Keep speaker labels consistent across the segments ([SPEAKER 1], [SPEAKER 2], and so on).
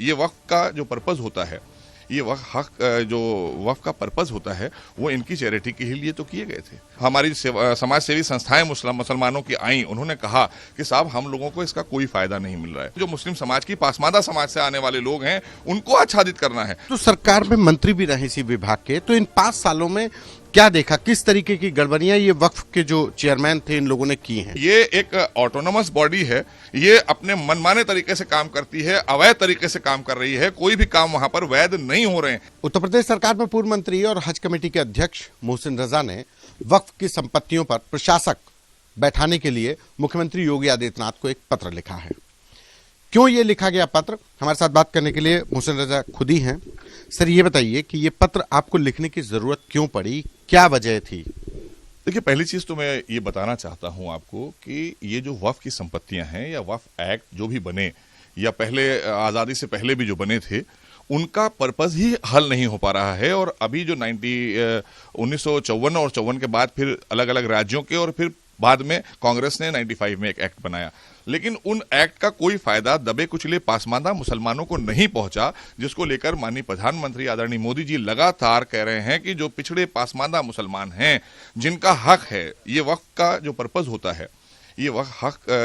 [SPEAKER 1] ये वक्फ का जो पर्पज होता है, ये जो वक्फ का पर्पज होता है वो इनकी चैरिटी के लिए तो किए गए थे। हमारी समाज सेवी संस्थाएं मुसलमानों की आई, उन्होंने कहा कि साहब हम लोगों को इसका कोई फायदा नहीं मिल रहा है। जो मुस्लिम समाज की पासमादा समाज से आने वाले लोग हैं उनको आच्छादित करना है।
[SPEAKER 2] तो सरकार में मंत्री भी रहे इसी विभाग के, तो इन 5 सालों में क्या देखा, किस तरीके की गड़बड़ियां ये वक्फ के जो चेयरमैन थे इन लोगों ने की हैं?
[SPEAKER 1] ये एक ऑटोनोमस बॉडी है, ये अपने मनमाने तरीके से काम करती है, अवैध तरीके से काम कर रही है, कोई भी काम वहां पर वैध नहीं हो रहे हैं।
[SPEAKER 2] उत्तर प्रदेश सरकार में पूर्व मंत्री और हज कमेटी के अध्यक्ष मोहसिन रजा ने वक्फ की संपत्तियों पर प्रशासक बैठाने के लिए मुख्यमंत्री योगी आदित्यनाथ को एक पत्र लिखा है। क्यों ये लिखा गया पत्र, हमारे साथ बात करने के लिए मोहसिन रजा खुद ही हैं। सर ये बताइए कि ये पत्र आपको लिखने की जरूरत क्यों पड़ी, क्या वजह थी?
[SPEAKER 1] देखिए, पहली चीज तो मैं ये बताना चाहता हूं आपको कि ये जो वक्फ की संपत्तियां हैं या वक्फ एक्ट जो भी बने या पहले आजादी से पहले भी जो बने थे, उनका पर्पज ही हल नहीं हो पा रहा है। और अभी जो 1954 और 54 के बाद फिर अलग अलग राज्यों के और फिर बाद में कांग्रेस ने 95 में एक एक्ट बनाया, लेकिन उन एक्ट का कोई फायदा दबे कुचले पासमादा मुसलमानों को नहीं पहुंचा, जिसको लेकर माननीय प्रधानमंत्री आदरणीय मोदी जी लगातार कह रहे हैं कि जो पिछड़े पासमादा मुसलमान हैं जिनका हक है, ये वक्फ का जो पर्पज होता है, ये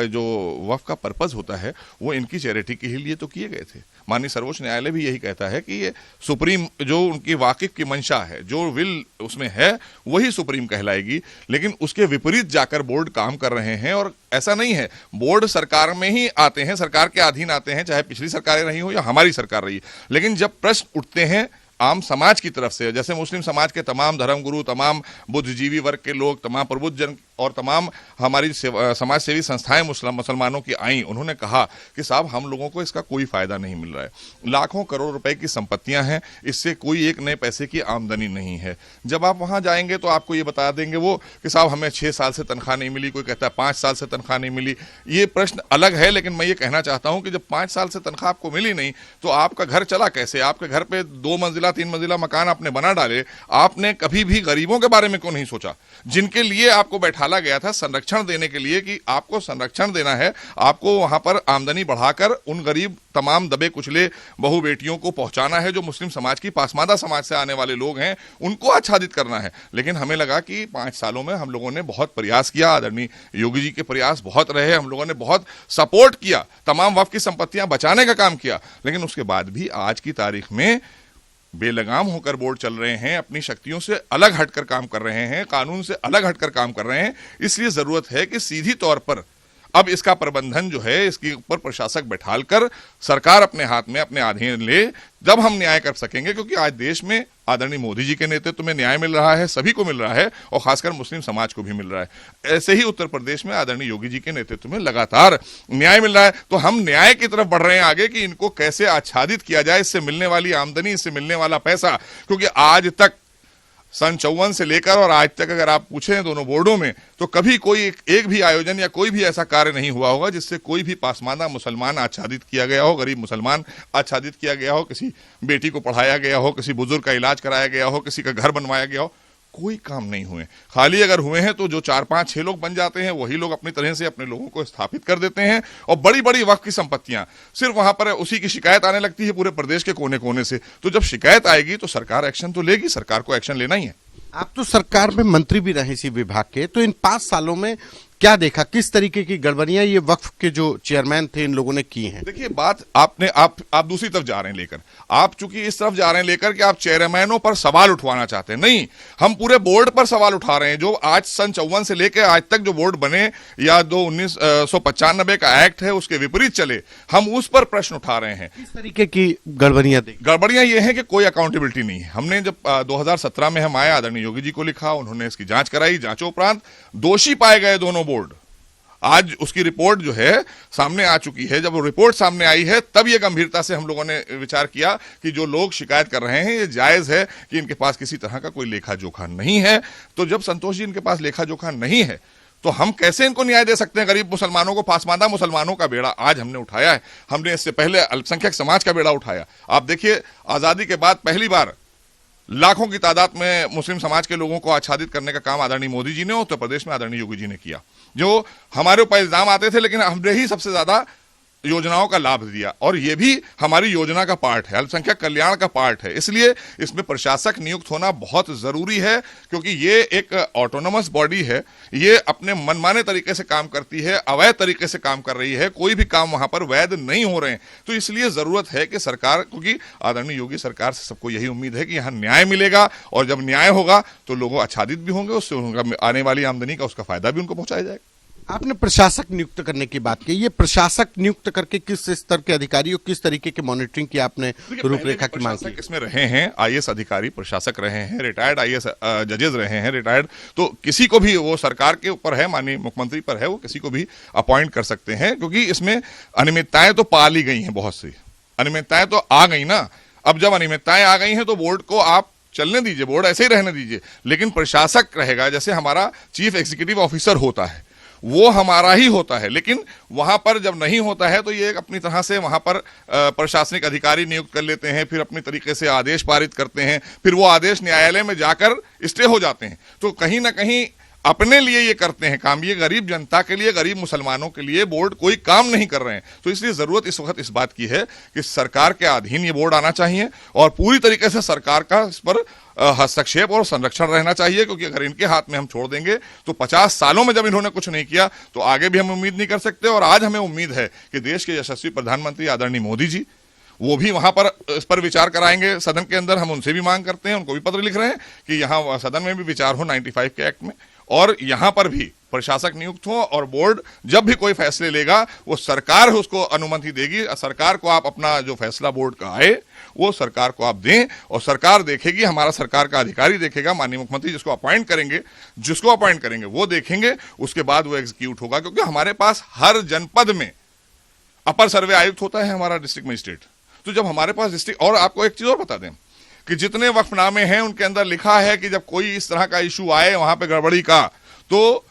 [SPEAKER 1] जो वक्फ का पर्पज होता है वो इनकी चैरिटी के लिए तो किए गए थे। माननीय सर्वोच्च न्यायालय भी यही कहता है कि ये सुप्रीम जो उनकी वाकिफ की मंशा है, जो विल उसमें है वही सुप्रीम कहलाएगी, लेकिन उसके विपरीत जाकर बोर्ड काम कर रहे हैं। और ऐसा नहीं है, बोर्ड सरकार में ही आते हैं, सरकार के अधीन आते हैं, चाहे पिछली सरकारें रही हो या हमारी सरकार रही, लेकिन जब प्रश्न उठते हैं आम समाज की तरफ से, जैसे मुस्लिम समाज के तमाम धर्मगुरु, तमाम बुद्धिजीवी वर्ग के लोग, तमाम प्रबुद्ध जन और तमाम हमारी समाज सेवी संस्थाएं मुसलमानों की आई, उन्होंने कहा कि साहब हम लोगों को इसका कोई फायदा नहीं मिल रहा है। लाखों करोड़ रुपए की संपत्तियां हैं, इससे कोई एक नए पैसे की आमदनी नहीं है। जब आप वहां जाएंगे तो आपको ये बता देंगे वो कि साहब हमें 6 साल से तनख्वाह नहीं मिली, कोई कहता है 5 साल से तनख्वाह नहीं मिली। ये प्रश्न अलग है, लेकिन मैं ये कहना चाहता हूं कि जब 5 साल से तनख्वाह आपको मिली नहीं तो आपका घर चला कैसे? आपके घर पे 2 मंजिला 3 मंजिला मकान आपने बना डाले, आपने कभी भी गरीबों के बारे में क्यों नहीं सोचा, जिनके लिए आपको बैठाला गया था संरक्षण देने के लिए कि आपको संरक्षण देना है, आपको वहां पर आमदनी बढ़ाकर उन गरीब तमाम दबे कुचले बहू बेटियों को पहुंचाना है, जो मुस्लिम समाज की पासमादा समाज से आने वाले लोग हैं, उनको आच्छादित करना है। लेकिन हमें लगा कि 5 सालों में हम लोगों ने बहुत प्रयास किया, आदरणीय योगी जी के प्रयास बहुत रहे, हम लोगों ने बहुत सपोर्ट किया, तमाम वक्फ की संपत्तियां बचाने का काम किया, लेकिन उसके बाद भी आज की तारीख में बेलगाम होकर बोर्ड चल रहे हैं, अपनी शक्तियों से अलग हटकर काम कर रहे हैं, कानून से अलग हटकर काम कर रहे हैं। इसलिए जरूरत है कि सीधी तौर पर अब इसका प्रबंधन जो है, इसके ऊपर प्रशासक बैठालकर सरकार अपने हाथ में अपने अधीन ले, जब हम न्याय कर सकेंगे। क्योंकि आज देश में आदरणीय मोदी जी के नेतृत्व में न्याय मिल रहा है, सभी को मिल रहा है और खासकर मुस्लिम समाज को भी मिल रहा है। ऐसे ही उत्तर प्रदेश में आदरणीय योगी जी के नेतृत्व में लगातार न्याय मिल रहा है। तो हम न्याय की तरफ बढ़ रहे हैं आगे कि इनको कैसे आच्छादित किया जाए, इससे मिलने वाली आमदनी, इससे मिलने वाला पैसा। क्योंकि आज तक सन 54 से लेकर और आज तक अगर आप पूछें दोनों बोर्डों में, तो कभी कोई एक भी आयोजन या कोई भी ऐसा कार्य नहीं हुआ होगा जिससे कोई भी पासमादा मुसलमान आच्छादित किया गया हो, गरीब मुसलमान आच्छादित किया गया हो, किसी बेटी को पढ़ाया गया हो, किसी बुजुर्ग का इलाज कराया गया हो, किसी का घर बनवाया गया हो। कोई काम नहीं हुए। खाली अगर हुए हैं तो जो 4, 5, 6 लोग बन जाते हैं, वही लोग अपनी तरह से अपने लोगों को स्थापित कर देते हैं और बड़ी बड़ी वक्फ की संपत्तियां सिर्फ वहां पर उसी की शिकायत आने लगती है पूरे प्रदेश के कोने कोने से। तो जब शिकायत आएगी तो सरकार एक्शन तो लेगी, सरकार को एक्शन लेना ही है।
[SPEAKER 2] आप तो सरकार में मंत्री भी रहे इसी विभाग के, तो इन 5 सालों में क्या देखा, किस तरीके की गड़बड़ियां ये वक्फ के जो चेयरमैन थे इन लोगों ने की हैं?
[SPEAKER 1] देखिए, बात आप दूसरी तरफ जा रहे हैं लेकर, आप चूंकि इस तरफ जा रहे हैं लेकर कि आप चेयरमैनों पर सवाल उठवाना चाहते हैं। नहीं, हम पूरे बोर्ड पर सवाल उठा रहे हैं। जो आज सन 54 से लेकर आज तक जो बोर्ड बने या 1995 का एक्ट है उसके विपरीत चले, हम उस पर प्रश्न उठा रहे हैं।
[SPEAKER 2] किस तरीके की गड़बड़ियां देखी?
[SPEAKER 1] गड़बड़ियां ये है कि कोई अकाउंटेबिलिटी नहीं है। हमने जब 2017 में हम आए, आदरणीय योगी जी को लिखा, उन्होंने इसकी जांच कराई, जांचों उपरांत दोषी पाए गए दोनों बोर्ड। आज उसकी रिपोर्ट जो है सामने आ चुकी है। जब वो रिपोर्ट सामने आई है तब ये गंभीरता से हम लोगों ने विचार किया कि जो लोग शिकायत कर रहे हैं ये जायज है कि इनके पास किसी तरह का कोई लेखा जोखा नहीं है। तो जब संतोष जी इनके पास लेखा जोखा नहीं है तो हम कैसे इनको न्याय दे सकते हैं? गरीब मुसलमानों को, पासमादा मुसलमानों का बेड़ा आज हमने उठाया है। हमने इससे पहले अल्पसंख्यक समाज का बेड़ा उठाया। आप देखिए, आजादी के बाद पहली बार लाखों की तादाद में मुस्लिम समाज के लोगों को आच्छादित करने का काम आदरणीय मोदी जी ने, उत्तर प्रदेश में आदरणीय योगी जी ने किया। जो हमारे ऊपर इल्जाम आते थे, लेकिन हमने ही सबसे ज्यादा योजनाओं का लाभ दिया और ये भी हमारी योजना का पार्ट है, अल्पसंख्यक कल्याण का पार्ट है। इसलिए इसमें प्रशासक नियुक्त होना बहुत जरूरी है, क्योंकि ये एक ऑटोनोमस बॉडी है, ये अपने मनमाने तरीके से काम करती है, अवैध तरीके से काम कर रही है, कोई भी काम वहां पर वैध नहीं हो रहे हैं। तो इसलिए जरूरत है कि सरकार, क्योंकि आदरणीय योगी सरकार से सबको यही उम्मीद है कि यहां न्याय मिलेगा और जब न्याय होगा तो लोग आच्छादित भी होंगे, उससे उनका आने वाली आमदनी का उसका फायदा भी उनको पहुंचाया जाएगा।
[SPEAKER 2] आपने प्रशासक नियुक्त करने की बात की, ये प्रशासक नियुक्त करके किस स्तर के अधिकारियों, किस तरीके की मॉनिटरिंग की आपने रूपरेखा की मांग की?
[SPEAKER 1] इसमें रहे हैं आईएएस अधिकारी, प्रशासक रहे हैं, रिटायर्ड आईएएस जजेस रहे हैं, रिटायर्ड, तो किसी को भी, वो सरकार के ऊपर है, माननीय मुख्यमंत्री पर है, वो किसी को भी अपॉइंट कर सकते हैं, क्योंकि इसमें अनियमितताएं तो पाली गई हैं, बहुत सी अनियमितताएं तो आ गई ना। अब जब अनियमितताएं आ गई हैं तो बोर्ड को आप चलने दीजिए, बोर्ड ऐसे ही रहने दीजिए, लेकिन प्रशासक रहेगा। जैसे हमारा चीफ एग्जीक्यूटिव ऑफिसर होता है, वो हमारा ही होता है, लेकिन वहां पर जब नहीं होता है तो ये अपनी तरह से वहां पर प्रशासनिक अधिकारी नियुक्त कर लेते हैं, फिर अपनी तरीके से आदेश पारित करते हैं, फिर वो आदेश न्यायालय में जाकर स्टे हो जाते हैं। तो कहीं ना कहीं अपने लिए ये करते हैं काम, ये गरीब जनता के लिए, गरीब मुसलमानों के लिए बोर्ड कोई काम नहीं कर रहे हैं। तो इसलिए जरूरत इस वक्त इस बात की है कि सरकार के अधीन ये बोर्ड आना चाहिए और पूरी तरीके से सरकार का इस पर हस्तक्षेप और संरक्षण रहना चाहिए, क्योंकि अगर इनके हाथ में हम छोड़ देंगे तो 50 सालों में जब इन्होंने कुछ नहीं किया तो आगे भी हम उम्मीद नहीं कर सकते। और आज हमें उम्मीद है कि देश के यशस्वी प्रधानमंत्री आदरणीय मोदी जी, वो भी वहां पर इस पर विचार कराएंगे सदन के अंदर। हम उनसे भी मांग करते हैं, उनको भी पत्र लिख रहे हैं कि यहाँ सदन में भी विचार हो 95 के एक्ट में, और यहां पर भी प्रशासक नियुक्त हो और बोर्ड जब भी कोई फैसले लेगा वो सरकार उसको अनुमति देगी। सरकार को आप अपना जो फैसला बोर्ड का आए वो सरकार को आप दें और सरकार देखेगी, हमारा सरकार का अधिकारी देखेगा, माननीय मुख्यमंत्री जिसको अपॉइंट करेंगे वो देखेंगे, उसके बाद वो एग्जीक्यूट होगा। क्योंकि हमारे पास हर जनपद में अपर सर्वे आयुक्त होता है, हमारा डिस्ट्रिक्ट मजिस्ट्रेट। तो जब हमारे पास डिस्ट्रिक्ट, और आपको एक चीज और बता दें कि जितने वक्फनामे हैं उनके अंदर लिखा है कि जब कोई इस तरह का इशू आए वहां पे गड़बड़ी का, तो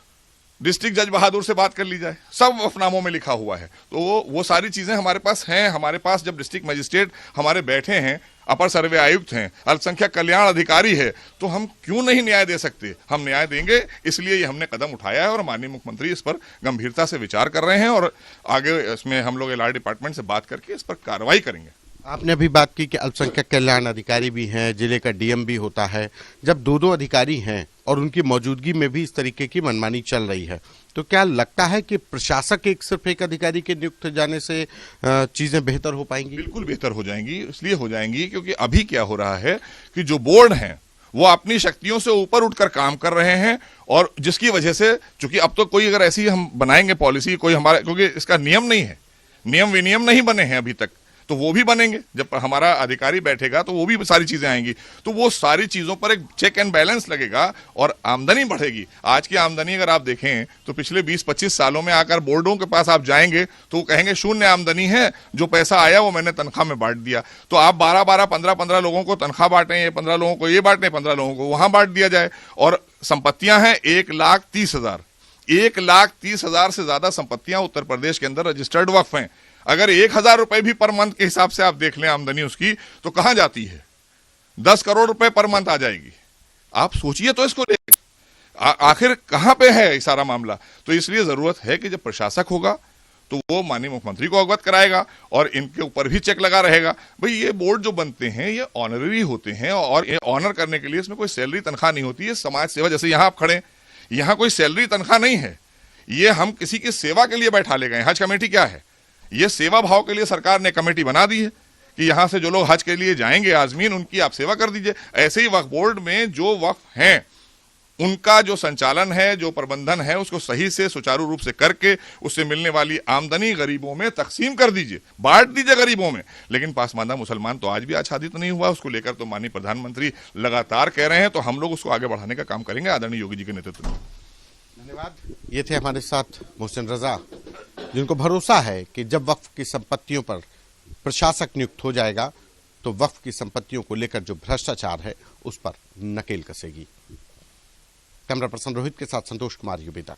[SPEAKER 1] डिस्ट्रिक्ट जज बहादुर से बात कर ली जाए, सब वफनामों में लिखा हुआ है। तो वो सारी चीजें हमारे पास हैं। हमारे पास जब डिस्ट्रिक्ट मजिस्ट्रेट हमारे बैठे हैं, अपर सर्वे आयुक्त हैं, अल्पसंख्यक कल्याण अधिकारी है, तो हम क्यों नहीं न्याय दे सकते? हम न्याय देंगे। इसलिए ये हमने कदम उठाया है और माननीय मुख्यमंत्री इस पर गंभीरता से विचार कर रहे हैं और आगे इसमें हम लोग एलआर डिपार्टमेंट से बात करके इस पर कार्रवाई करेंगे।
[SPEAKER 2] आपने अभी बात की कि अल्पसंख्यक कल्याण अधिकारी भी हैं, जिले का डीएम भी होता है। जब दो अधिकारी हैं और उनकी मौजूदगी में भी इस तरीके की मनमानी चल रही है, तो क्या लगता है कि प्रशासक सिर्फ एक अधिकारी के नियुक्त जाने से चीजें बेहतर हो पाएंगी?
[SPEAKER 1] बिल्कुल बेहतर हो जाएंगी। इसलिए हो जाएंगी क्योंकि अभी क्या हो रहा है कि जो बोर्ड हैं वो अपनी शक्तियों से ऊपर उठकर काम कर रहे हैं, और जिसकी वजह से, चूंकि अब तो कोई अगर ऐसी हम बनाएंगे पॉलिसी, कोई हमारा, क्योंकि इसका नियम नहीं है, नियम विनियम नहीं बने हैं अभी तक, तो वो भी बनेंगे। जब हमारा अधिकारी बैठेगा तो वो भी सारी चीजें आएंगी, तो वो सारी चीजों पर एक चेक एंड बैलेंस लगेगा और आमदनी बढ़ेगी। आज की आमदनी अगर आप देखें तो पिछले 20-25 सालों में आकर बोर्डों के पास आप जाएंगे तो वो कहेंगे शून्य आमदनी है, जो पैसा आया वो मैंने तनख्वाह में बांट दिया। तो आप 12-12, 15-15 लोगों को तनख्वाह बांटें, ये 15 लोगों को ये बांटें, 15 लोगों को वहां बांट दिया जाए। और संपत्तियां हैं 1,30,000, 1,30,000 से ज्यादा संपत्तियां उत्तर प्रदेश के अंदर रजिस्टर्ड वक्फ हैं। अगर 1,000 रुपए भी पर मंथ के हिसाब से आप देख लें आमदनी उसकी, तो कहां जाती है? 10 करोड़ रुपए पर मंथ आ जाएगी। आप सोचिए तो इसको आखिर कहां पे है सारा मामला। तो इसलिए जरूरत है कि जब प्रशासक होगा तो वो माननीय मुख्यमंत्री को अवगत कराएगा और इनके ऊपर भी चेक लगा रहेगा। भाई ये बोर्ड जो बनते हैं ये ऑनररी होते हैं, और ये ऑनर करने के लिए इसमें कोई सैलरी तनख्वाह नहीं होती है। समाज सेवा, जैसे यहां आप खड़े, यहां कोई सैलरी तनख्वाह नहीं है, ये हम किसी की सेवा के लिए बैठा ले गए। हज कमेटी क्या है? ये सेवा भाव के लिए सरकार ने कमेटी बना दी है कि यहां से जो लोग हज के लिए जाएंगे आजमीन, उनकी आप सेवा कर दीजिए। ऐसे ही वक्फ बोर्ड में जो वक्फ हैं उनका जो संचालन है, जो प्रबंधन है, उसको सही से सुचारू रूप से करके उससे मिलने वाली आमदनी गरीबों में तकसीम कर दीजिए, बांट दीजिए गरीबों में। लेकिन पासमानदा मुसलमान तो आज भी आच्छादित नहीं हुआ, उसको लेकर तो माननीय प्रधानमंत्री लगातार कह रहे हैं, तो हम लोग उसको आगे बढ़ाने का काम करेंगे आदरणीय योगी जी के नेतृत्व में।
[SPEAKER 2] धन्यवाद। ये थे हमारे साथ मोहसिन रजा, जिनको भरोसा है कि जब वक्फ की संपत्तियों पर प्रशासक नियुक्त हो जाएगा तो वक्फ की संपत्तियों को लेकर जो भ्रष्टाचार है उस पर नकेल कसेगी। कैमरा पर्सन रोहित के साथ संतोष कुमार, यूबी तक।